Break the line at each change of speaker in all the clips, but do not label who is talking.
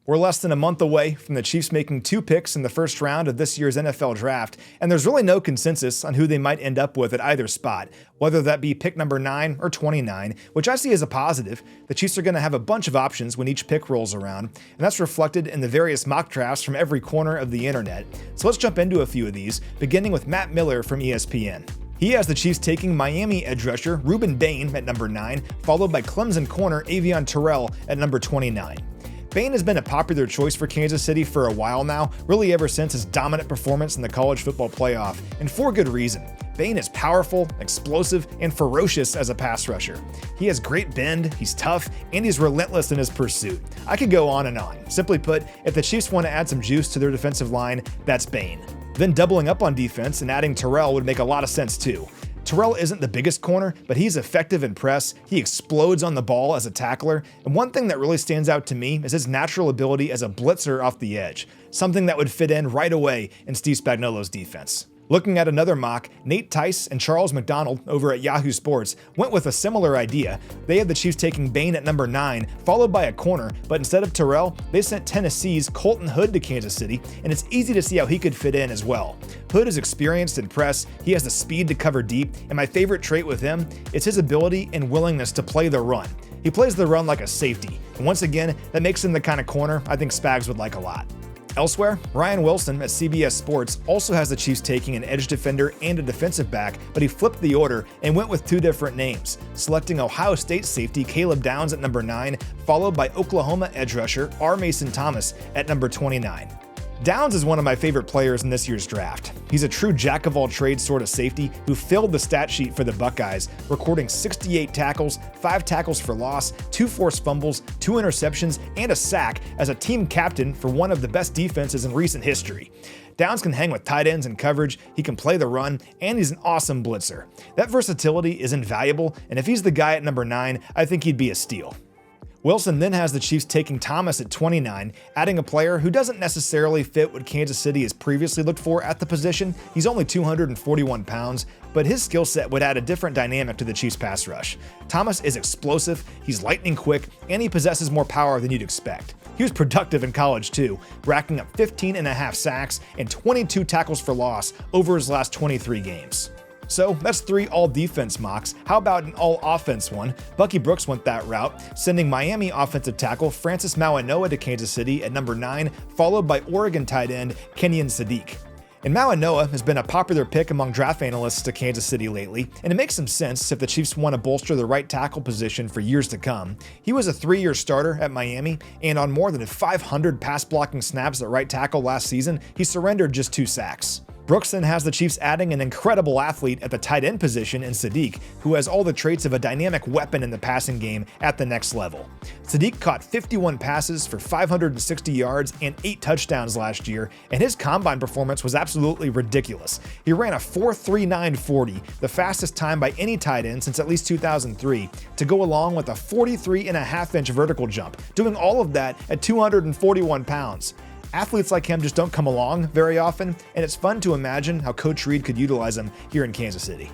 We're less than a month away from the Chiefs making 2 picks in the first round of this year's NFL draft, and there's really no consensus on who they might end up with at either spot, whether that be pick number 9 or 29, which I see as a positive. The Chiefs are going to have a bunch of options when each pick rolls around, and that's reflected in the various mock drafts from every corner of the internet. So let's jump into a few of these, beginning with Matt Miller from ESPN. He has the Chiefs taking Miami edge rusher Ruben Bain at number 9, followed by Clemson corner Avion Terrell at number 29. Bain has been a popular choice for Kansas City for a while now, really ever since his dominant performance in the college football playoff, and for good reason. Bain is powerful, explosive, and ferocious as a pass rusher. He has great bend, he's tough, and he's relentless in his pursuit. I could go on and on. Simply put, if the Chiefs want to add some juice to their defensive line, that's Bain. Then doubling up on defense and adding Terrell would make a lot of sense too. Terrell isn't the biggest corner, but he's effective in press, he explodes on the ball as a tackler, and one thing that really stands out to me is his natural ability as a blitzer off the edge, something that would fit in right away in Steve Spagnuolo's defense. Looking at another mock, Nate Tice and Charles McDonald over at Yahoo Sports went with a similar idea. They had the Chiefs taking Bain at number 9, followed by a corner, but instead of Terrell, they sent Tennessee's Colton Hood to Kansas City, and it's easy to see how he could fit in as well. Hood is experienced in press, he has the speed to cover deep, and my favorite trait with him is his ability and willingness to play the run. He plays the run like a safety, and once again, that makes him the kind of corner I think Spags would like a lot. Elsewhere, Ryan Wilson at CBS Sports also has the Chiefs taking an edge defender and a defensive back, but he flipped the order and went with 2 different names, selecting Ohio State safety Caleb Downs at number 9, followed by Oklahoma edge rusher R. Mason Thomas at number 29. Downs is one of my favorite players in this year's draft. He's a true jack-of-all-trades sort of safety who filled the stat sheet for the Buckeyes, recording 68 tackles, 5 tackles for loss, 2 forced fumbles, 2 interceptions, and a sack as a team captain for one of the best defenses in recent history. Downs can hang with tight ends in coverage, he can play the run, and he's an awesome blitzer. That versatility is invaluable, and if he's the guy at number 9, I think he'd be a steal. Wilson then has the Chiefs taking Thomas at 29, adding a player who doesn't necessarily fit what Kansas City has previously looked for at the position. He's only 241 pounds, but his skill set would add a different dynamic to the Chiefs' pass rush. Thomas is explosive, he's lightning quick, and he possesses more power than you'd expect. He was productive in college too, racking up 15.5 sacks and 22 tackles for loss over his last 23 games. So that's 3 all-defense mocks. How about an all-offense one? Bucky Brooks went that route, sending Miami offensive tackle Francis Mauigoa to Kansas City at number 9, followed by Oregon tight end Kenyon Sadiq. And Mauigoa has been a popular pick among draft analysts to Kansas City lately, and it makes some sense if the Chiefs want to bolster the right tackle position for years to come. He was a 3-year starter at Miami, and on more than 500 pass-blocking snaps at right tackle last season, he surrendered just 2 sacks. Brooks then has the Chiefs adding an incredible athlete at the tight end position in Sadiq, who has all the traits of a dynamic weapon in the passing game at the next level. Sadiq caught 51 passes for 560 yards and 8 touchdowns last year, and his combine performance was absolutely ridiculous. He ran a 4.39 40, the fastest time by any tight end since at least 2003, to go along with a 43.5-inch vertical jump, doing all of that at 241 pounds. Athletes like him just don't come along very often, and it's fun to imagine how Coach Reid could utilize him here in Kansas City.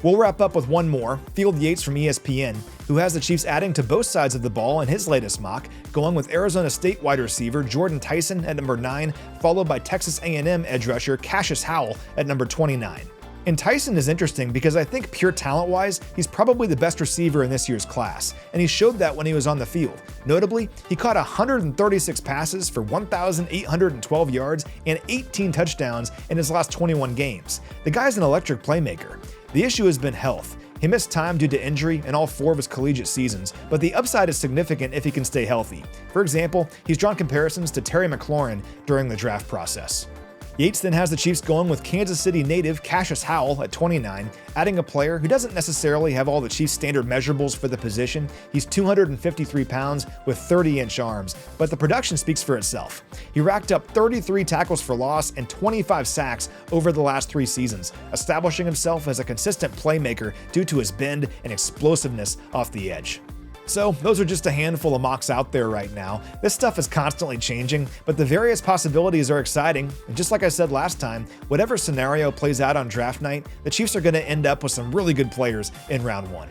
We'll wrap up with one more, Field Yates from ESPN, who has the Chiefs adding to both sides of the ball in his latest mock, going with Arizona State wide receiver Jordan Tyson at number 9, followed by Texas A&M edge rusher Cassius Howell at number 29. And Tyson is interesting because I think pure talent-wise, he's probably the best receiver in this year's class, and he showed that when he was on the field. Notably, he caught 136 passes for 1,812 yards and 18 touchdowns in his last 21 games. The guy's an electric playmaker. The issue has been health. He missed time due to injury in all 4 of his collegiate seasons, but the upside is significant if he can stay healthy. For example, he's drawn comparisons to Terry McLaurin during the draft process. Yates then has the Chiefs going with Kansas City native Cassius Howell at 29, adding a player who doesn't necessarily have all the Chiefs' standard measurables for the position. He's 253 pounds with 30-inch arms, but the production speaks for itself. He racked up 33 tackles for loss and 25 sacks over the last 3 seasons, establishing himself as a consistent playmaker due to his bend and explosiveness off the edge. So those are just a handful of mocks out there right now. This stuff is constantly changing, but the various possibilities are exciting. And just like I said last time, whatever scenario plays out on draft night, the Chiefs are going to end up with some really good players in round 1.